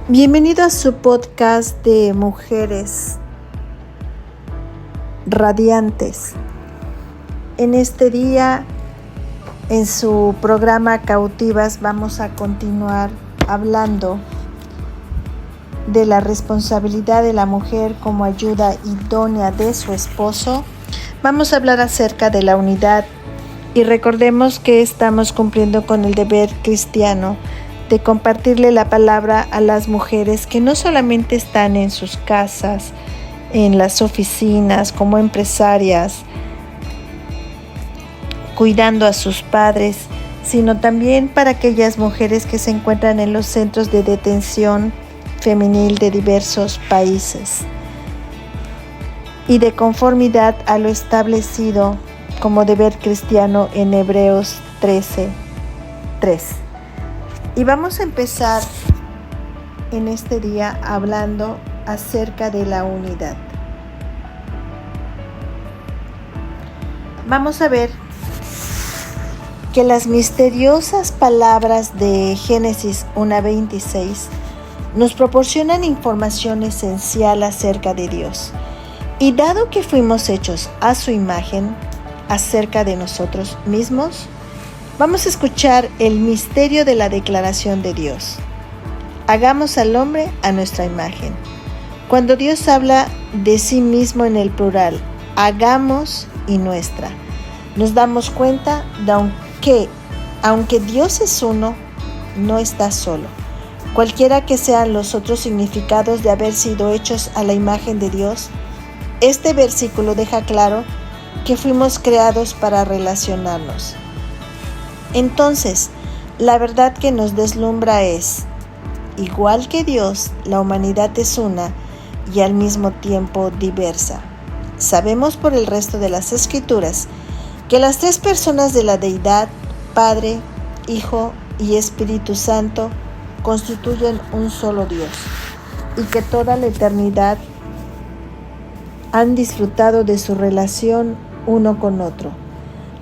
Bienvenido a su podcast de Mujeres Radiantes. En este día, en su programa Cautivas, vamos a continuar hablando de la responsabilidad de la mujer como ayuda idónea de su esposo. Vamos a hablar acerca de la unidad y recordemos que estamos cumpliendo con el deber cristiano de compartirle la palabra a las mujeres que no solamente están en sus casas, en las oficinas, como empresarias, cuidando a sus padres, sino también para aquellas mujeres que se encuentran en los centros de detención femenil de diversos países y de conformidad a lo establecido como deber cristiano en Hebreos 13:3. Y vamos a empezar en este día hablando acerca de la unidad. Vamos a ver que las misteriosas palabras de Génesis 1:26 nos proporcionan información esencial acerca de Dios. Y dado que fuimos hechos a su imagen, acerca de nosotros mismos, vamos a escuchar el misterio de la declaración de Dios. Hagamos al hombre a nuestra imagen. Cuando Dios habla de sí mismo en el plural, hagamos y nuestra, nos damos cuenta de que, aunque Dios es uno, no está solo. Cualquiera que sean los otros significados de haber sido hechos a la imagen de Dios, este versículo deja claro que fuimos creados para relacionarnos. Entonces, la verdad que nos deslumbra es, igual que Dios, la humanidad es una y al mismo tiempo diversa. Sabemos por el resto de las Escrituras que las tres personas de la Deidad, Padre, Hijo y Espíritu Santo, constituyen un solo Dios y que toda la eternidad han disfrutado de su relación uno con otro.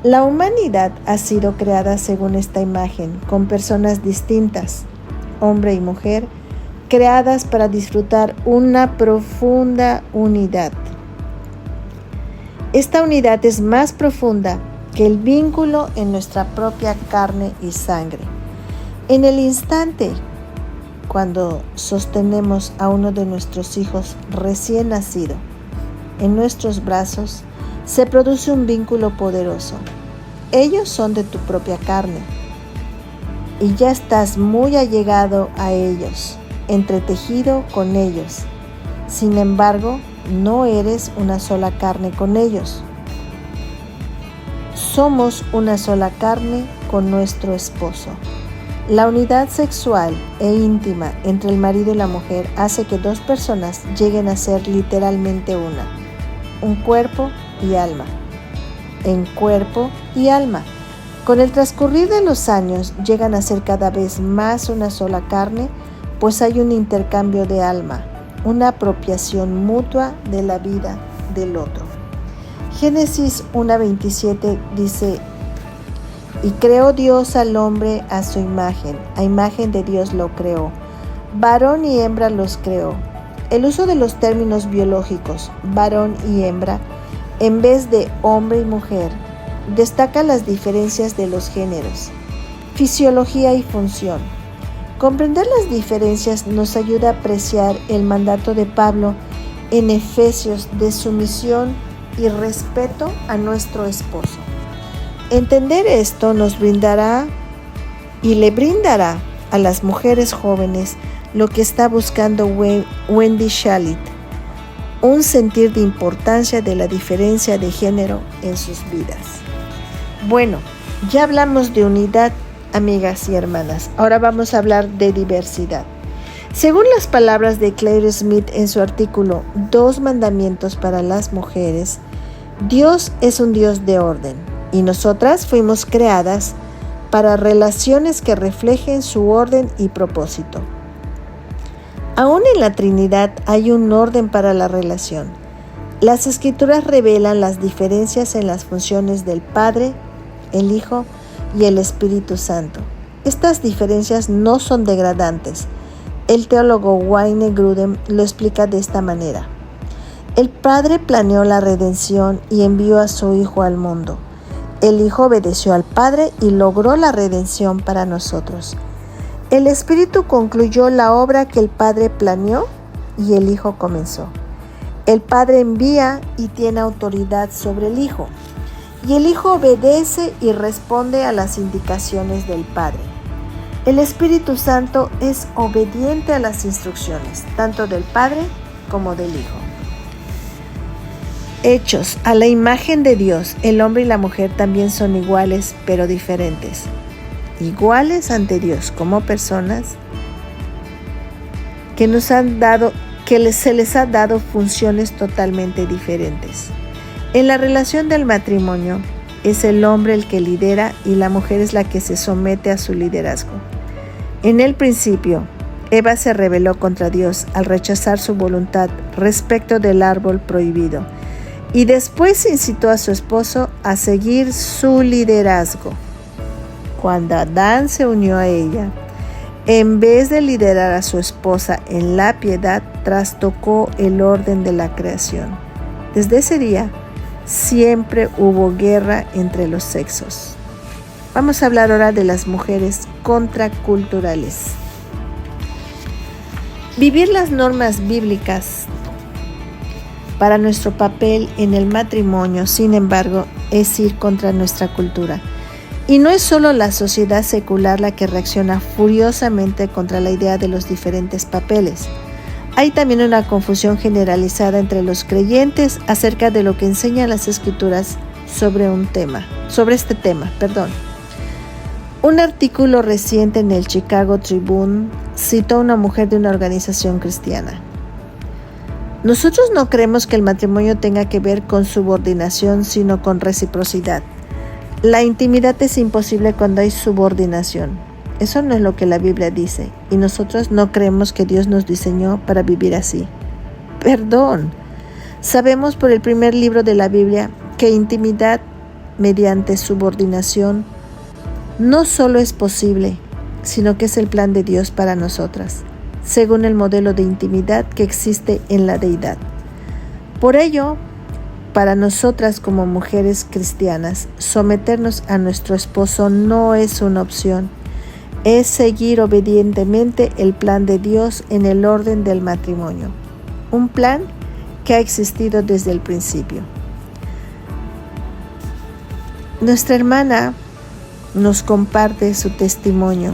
La humanidad ha sido creada según esta imagen, con personas distintas, hombre y mujer, creadas para disfrutar una profunda unidad. Esta unidad es más profunda que el vínculo en nuestra propia carne y sangre. En el instante, cuando sostenemos a uno de nuestros hijos recién nacido en nuestros brazos, se produce un vínculo poderoso. Ellos son de tu propia carne y ya estás muy allegado a ellos, entretejido con ellos. Sin embargo, no eres una sola carne con ellos. Somos una sola carne con nuestro esposo. La unidad sexual e íntima entre el marido y la mujer hace que dos personas lleguen a ser literalmente una, un cuerpo y alma, en cuerpo y alma. Con el transcurrir de los años llegan a ser cada vez más una sola carne, pues hay un intercambio de alma, una apropiación mutua de la vida del otro. Génesis 1:27 dice: y creó Dios al hombre a su imagen, a imagen de Dios lo creó, varón y hembra los creó. El uso de los términos biológicos, varón y hembra, en vez de hombre y mujer, destaca las diferencias de los géneros, fisiología y función. Comprender las diferencias nos ayuda a apreciar el mandato de Pablo en Efesios de sumisión y respeto a nuestro esposo. Entender esto nos brindará y le brindará a las mujeres jóvenes lo que está buscando Wendy Shalit, un sentir de importancia de la diferencia de género en sus vidas. Bueno, ya hablamos de unidad, amigas y hermanas. Ahora vamos a hablar de diversidad. Según las palabras de Claire Smith en su artículo Dos mandamientos para las mujeres, Dios es un Dios de orden y nosotras fuimos creadas para relaciones que reflejen su orden y propósito. Aún en la Trinidad hay un orden para la relación. Las Escrituras revelan las diferencias en las funciones del Padre, el Hijo y el Espíritu Santo. Estas diferencias no son degradantes, El teólogo Wayne Grudem lo explica de esta manera. El Padre planeó la redención y envió a su Hijo al mundo. El Hijo obedeció al Padre y logró la redención para nosotros. El Espíritu concluyó la obra que el Padre planeó y el Hijo comenzó. El Padre envía y tiene autoridad sobre el Hijo. Y el Hijo obedece y responde a las indicaciones del Padre. El Espíritu Santo es obediente a las instrucciones, tanto del Padre como del Hijo. Hechos a la imagen de Dios, el hombre y la mujer también son iguales, pero diferentes. Iguales ante Dios como personas que se les ha dado funciones totalmente diferentes. En la relación del matrimonio, es el hombre el que lidera y la mujer es la que se somete a su liderazgo. En el principio, Eva se rebeló contra Dios al rechazar su voluntad respecto del árbol prohibido y después incitó a su esposo a seguir su liderazgo. Cuando Adán se unió a ella, en vez de liderar a su esposa en la piedad, trastocó el orden de la creación. Desde ese día, siempre hubo guerra entre los sexos. Vamos a hablar ahora de las mujeres contraculturales. Vivir las normas bíblicas para nuestro papel en el matrimonio, sin embargo, es ir contra nuestra cultura. Y no es solo la sociedad secular la que reacciona furiosamente contra la idea de los diferentes papeles. Hay también una confusión generalizada entre los creyentes acerca de lo que enseñan las Escrituras sobre este tema. Un artículo reciente en el Chicago Tribune citó a una mujer de una organización cristiana. Nosotros no creemos que el matrimonio tenga que ver con subordinación, sino con reciprocidad. La intimidad es imposible cuando hay subordinación. Eso no es lo que la Biblia dice, y nosotros no creemos que Dios nos diseñó para vivir así. Sabemos por el primer libro de la Biblia que intimidad mediante subordinación no solo es posible, sino que es el plan de Dios para nosotras, según el modelo de intimidad que existe en la deidad. Por ello, para nosotras como mujeres cristianas, someternos a nuestro esposo no es una opción, es seguir obedientemente el plan de Dios en el orden del matrimonio, un plan que ha existido desde el principio. Nuestra hermana nos comparte su testimonio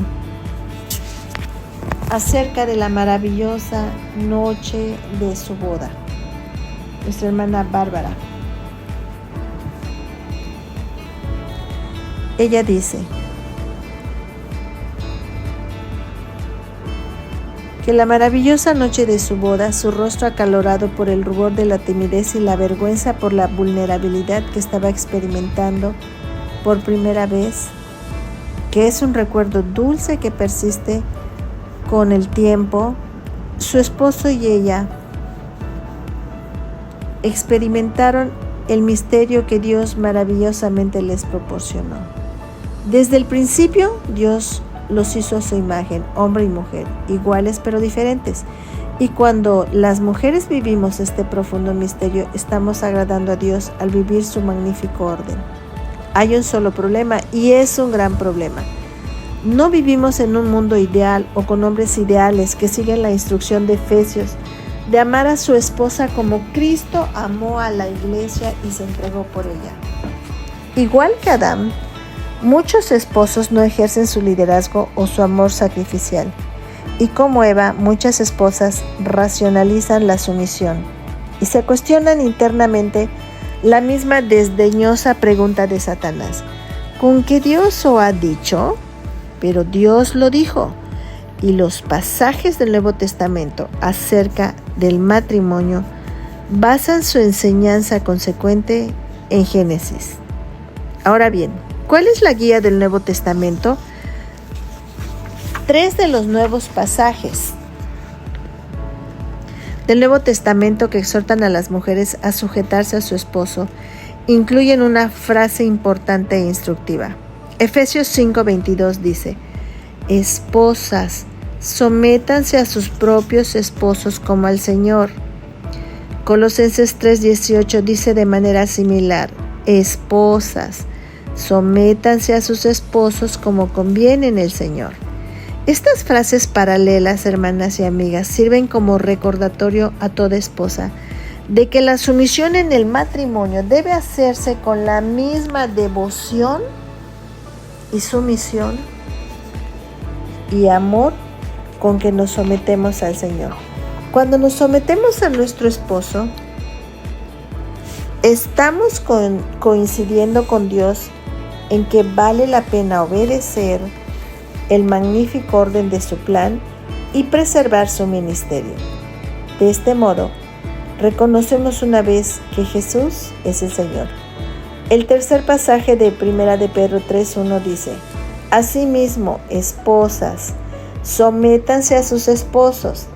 acerca de la maravillosa noche de su boda. Nuestra hermana Bárbara. Ella dice que la maravillosa noche de su boda, su rostro acalorado por el rubor de la timidez y la vergüenza por la vulnerabilidad que estaba experimentando por primera vez, que es un recuerdo dulce que persiste con el tiempo, su esposo y ella experimentaron el misterio que Dios maravillosamente les proporcionó. Desde el principio, Dios los hizo a su imagen, hombre y mujer, iguales pero diferentes. Y cuando las mujeres vivimos este profundo misterio, estamos agradando a Dios al vivir su magnífico orden. Hay un solo problema, y es un gran problema. No vivimos en un mundo ideal o con hombres ideales que siguen la instrucción de Efesios de amar a su esposa como Cristo amó a la iglesia y se entregó por ella. Igual que Adán, muchos esposos no ejercen su liderazgo o su amor sacrificial. Y como Eva, muchas esposas racionalizan la sumisión y se cuestionan internamente la misma desdeñosa pregunta de Satanás: ¿con qué Dios os ha dicho? Pero Dios lo dijo. Y los pasajes del Nuevo Testamento acerca del matrimonio basan su enseñanza consecuente en Génesis. Ahora bien, ¿cuál es la guía del Nuevo Testamento? 3 de los nuevos pasajes del Nuevo Testamento que exhortan a las mujeres a sujetarse a su esposo incluyen una frase importante e instructiva. Efesios 5:22 dice: Esposas, sométanse a sus propios esposos como al Señor. Colosenses 3:18 dice de manera similar: esposas, sométanse a sus esposos como conviene en el Señor. Estas frases paralelas, hermanas y amigas, sirven como recordatorio a toda esposa de que la sumisión en el matrimonio debe hacerse con la misma devoción y sumisión y amor con que nos sometemos al Señor. Cuando nos sometemos a nuestro esposo, estamos coincidiendo con Dios en que vale la pena obedecer el magnífico orden de su plan y preservar su ministerio. De este modo, reconocemos una vez que Jesús es el Señor. El tercer pasaje de 1 de Pedro 3:1 dice: asimismo, esposas, sométanse a sus esposos.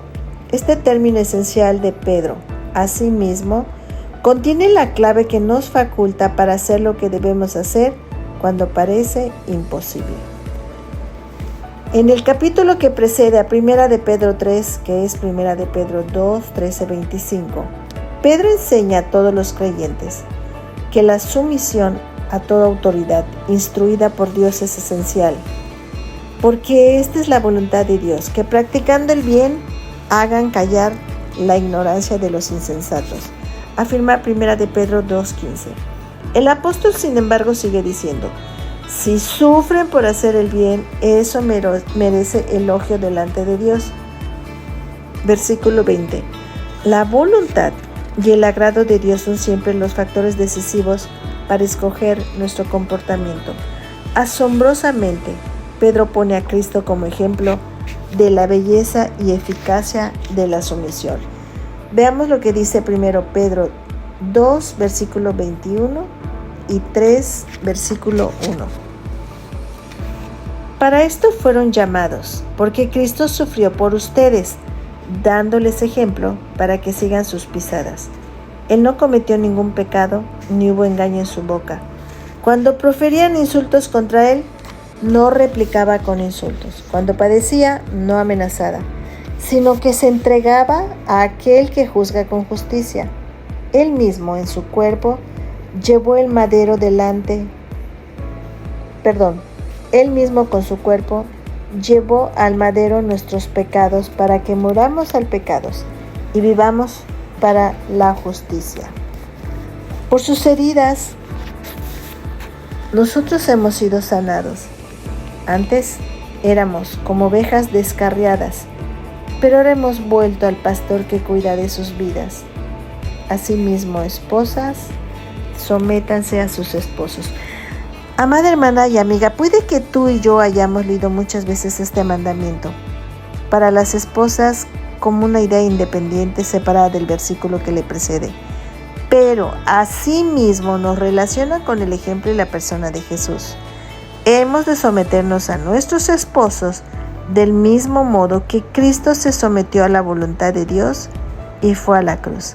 Este término esencial de Pedro, asimismo, contiene la clave que nos faculta para hacer lo que debemos hacer cuando parece imposible. En el capítulo que precede a 1 de Pedro 3, que es 1 de Pedro 2, 13-25, Pedro enseña a todos los creyentes que la sumisión a toda autoridad instruida por Dios es esencial, porque esta es la voluntad de Dios, que practicando el bien hagan callar la ignorancia de los insensatos. Afirma 1 de Pedro 2:15. El apóstol, sin embargo, sigue diciendo: si sufren por hacer el bien, eso merece elogio delante de Dios. Versículo 20. La voluntad y el agrado de Dios son siempre los factores decisivos para escoger nuestro comportamiento. Asombrosamente, Pedro pone a Cristo como ejemplo de la belleza y eficacia de la sumisión. Veamos lo que dice 1 Pedro 2, versículo 21 y 3, versículo 1. Para esto fueron llamados, porque Cristo sufrió por ustedes, dándoles ejemplo para que sigan sus pisadas. Él no cometió ningún pecado, ni hubo engaño en su boca. Cuando proferían insultos contra él, no replicaba con insultos. Cuando padecía, no amenazaba, sino que se entregaba a aquel que juzga con justicia. Él mismo en su cuerpo llevó el madero Él mismo con su cuerpo llevó al madero nuestros pecados para que muramos al pecado y vivamos para la justicia. Por sus heridas, nosotros hemos sido sanados. Antes éramos como ovejas descarriadas, pero ahora hemos vuelto al pastor que cuida de sus vidas. Asimismo, esposas, sométanse a sus esposos. Amada hermana y amiga, puede que tú y yo hayamos leído muchas veces este mandamiento para las esposas como una idea independiente separada del versículo que le precede, pero asimismo nos relaciona con el ejemplo y la persona de Jesús. Hemos de someternos a nuestros esposos del mismo modo que Cristo se sometió a la voluntad de Dios y fue a la cruz.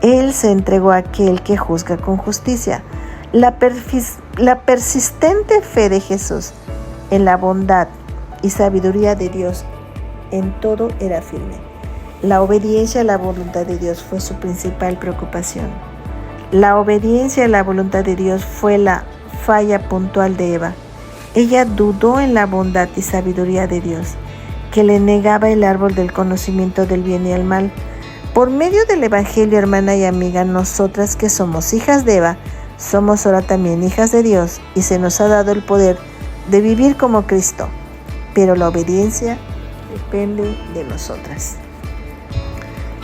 Él se entregó a aquel que juzga con justicia. La persistente fe de Jesús en la bondad y sabiduría de Dios en todo era firme. La obediencia a la voluntad de Dios fue su principal preocupación. La obediencia a la voluntad de Dios fue la falla puntual de Eva. Ella dudó en la bondad y sabiduría de Dios, que le negaba el árbol del conocimiento del bien y el mal. Por medio del Evangelio, hermana y amiga, nosotras que somos hijas de Eva, somos ahora también hijas de Dios y se nos ha dado el poder de vivir como Cristo, pero la obediencia depende de nosotras.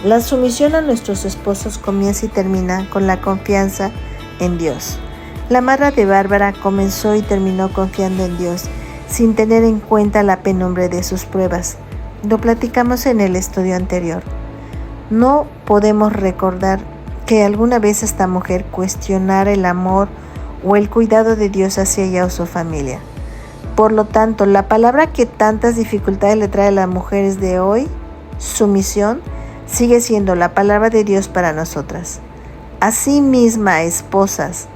La sumisión a nuestros esposos comienza y termina con la confianza en Dios. La madre de Bárbara comenzó y terminó confiando en Dios, sin tener en cuenta la penumbra de sus pruebas. Lo platicamos en el estudio anterior. No podemos recordar que alguna vez esta mujer cuestionara el amor o el cuidado de Dios hacia ella o su familia. Por lo tanto, la palabra que tantas dificultades le trae a las mujeres de hoy, sumisión, sigue siendo la palabra de Dios para nosotras. Asimismo, esposas,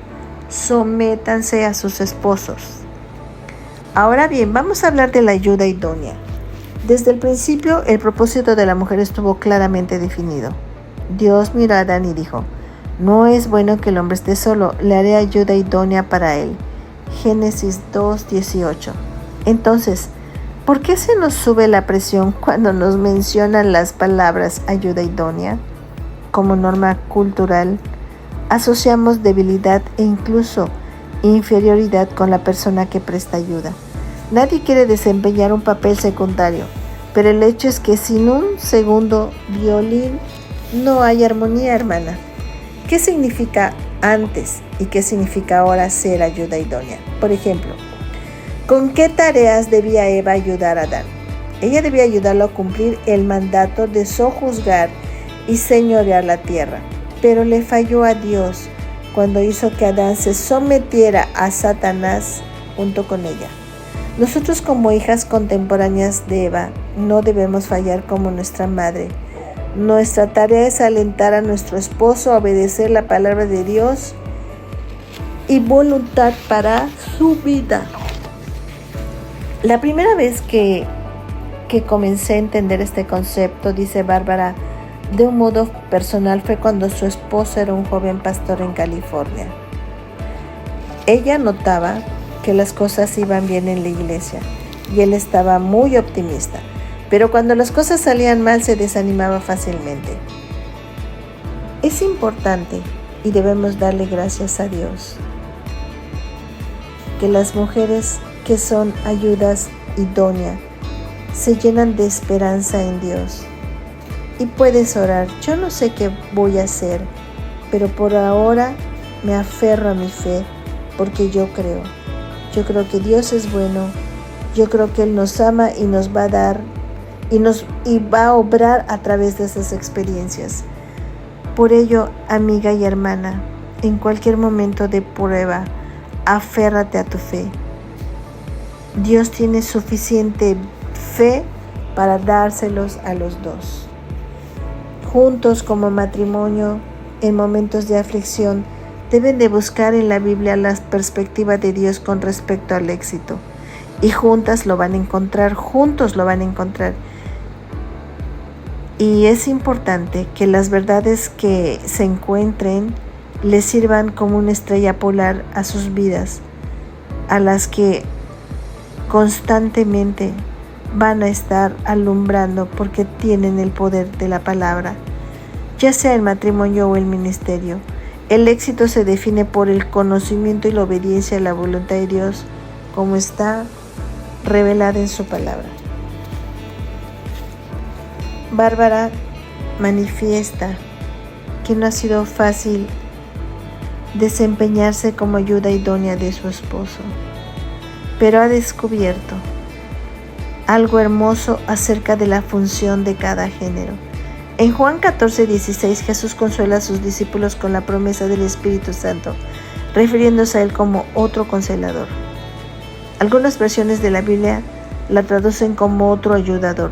sométanse a sus esposos. Ahora bien, vamos a hablar de la ayuda idónea. Desde el principio, el propósito de la mujer estuvo claramente definido. Dios miró a Adán y dijo: no es bueno que el hombre esté solo, le haré ayuda idónea para él. Génesis 2:18. Entonces, ¿por qué se nos sube la presión cuando nos mencionan las palabras ayuda idónea? Como norma cultural, asociamos debilidad e incluso inferioridad con la persona que presta ayuda. Nadie quiere desempeñar un papel secundario, pero el hecho es que sin un segundo violín no hay armonía, hermana. ¿Qué significa antes y qué significa ahora ser ayuda idónea? Por ejemplo, ¿con qué tareas debía Eva ayudar a Adán? Ella debía ayudarlo a cumplir el mandato de sojuzgar y señorear la tierra, pero le falló a Dios cuando hizo que Adán se sometiera a Satanás junto con ella. Nosotros, como hijas contemporáneas de Eva, no debemos fallar como nuestra madre. Nuestra tarea es alentar a nuestro esposo a obedecer la palabra de Dios y voluntad para su vida. La primera vez que comencé a entender este concepto, dice Bárbara, de un modo personal, fue cuando su esposo era un joven pastor en California. Ella notaba que las cosas iban bien en la iglesia y él estaba muy optimista, pero cuando las cosas salían mal se desanimaba fácilmente. Es importante y debemos darle gracias a Dios que las mujeres que son ayudas idóneas se llenan de esperanza en Dios. Y puedes orar: yo no sé qué voy a hacer, pero por ahora me aferro a mi fe porque yo creo que Dios es bueno, yo creo que Él nos ama y nos va a dar y va a obrar a través de esas experiencias. Por ello, amiga y hermana, en cualquier momento de prueba, aférrate a tu fe. Dios tiene suficiente fe para dárselos a los dos. Juntos como matrimonio, en momentos de aflicción, deben de buscar en la Biblia la perspectiva de Dios con respecto al éxito. Y juntos lo van a encontrar. Y es importante que las verdades que se encuentren les sirvan como una estrella polar a sus vidas, a las que constantemente van a estar alumbrando porque tienen el poder de la palabra, ya sea el matrimonio o el ministerio. El éxito se define por el conocimiento y la obediencia a la voluntad de Dios, como está revelada en su palabra. Bárbara manifiesta que no ha sido fácil desempeñarse como ayuda idónea de su esposo, pero ha descubierto algo hermoso acerca de la función de cada género. En Juan 14:16, Jesús consuela a sus discípulos con la promesa del Espíritu Santo, refiriéndose a Él como otro consolador. Algunas versiones de la Biblia la traducen como otro ayudador.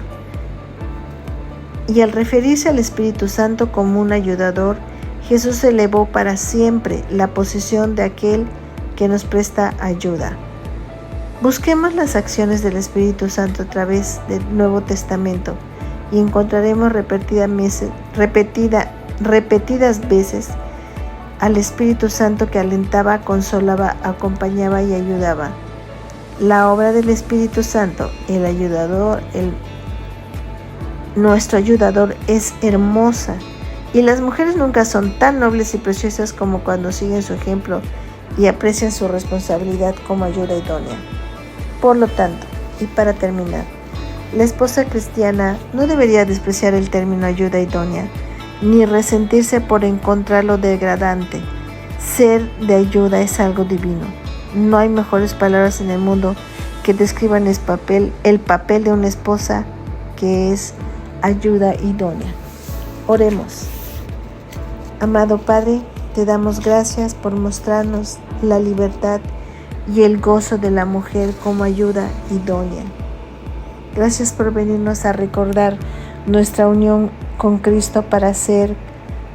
Y al referirse al Espíritu Santo como un ayudador, Jesús elevó para siempre la posición de aquel que nos presta ayuda. Busquemos las acciones del Espíritu Santo a través del Nuevo Testamento y encontraremos repetidas veces al Espíritu Santo que alentaba, consolaba, acompañaba y ayudaba. La obra del Espíritu Santo, el ayudador, nuestro ayudador, es hermosa, y las mujeres nunca son tan nobles y preciosas como cuando siguen su ejemplo y aprecian su responsabilidad como ayuda idónea. Por lo tanto, y para terminar, la esposa cristiana no debería despreciar el término ayuda idónea, ni resentirse por encontrarlo degradante. Ser de ayuda es algo divino. No hay mejores palabras en el mundo que describan el papel de una esposa que es ayuda idónea. Oremos. Amado Padre, te damos gracias por mostrarnos la libertad y el gozo de la mujer como ayuda idónea. Gracias por venirnos a recordar nuestra unión con Cristo para hacer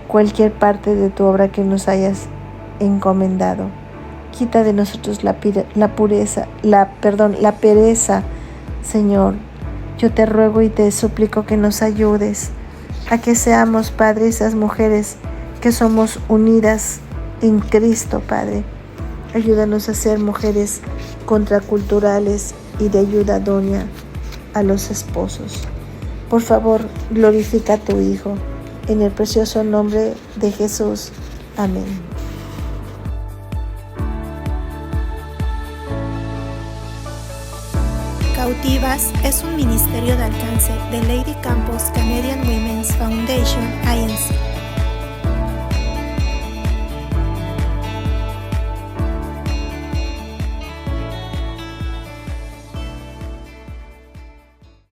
cualquier parte de tu obra que nos hayas encomendado. Quita de nosotros la pereza, Señor, Yo te ruego y te suplico que nos ayudes a que seamos, Padre, esas mujeres que somos unidas en Cristo, Padre. Ayúdanos a ser mujeres contraculturales y de ayuda idónea a los esposos. Por favor, glorifica a tu Hijo. En el precioso nombre de Jesús. Amén. Cautivas es un ministerio de alcance de Lady Campos Canadian Women's Foundation, Inc.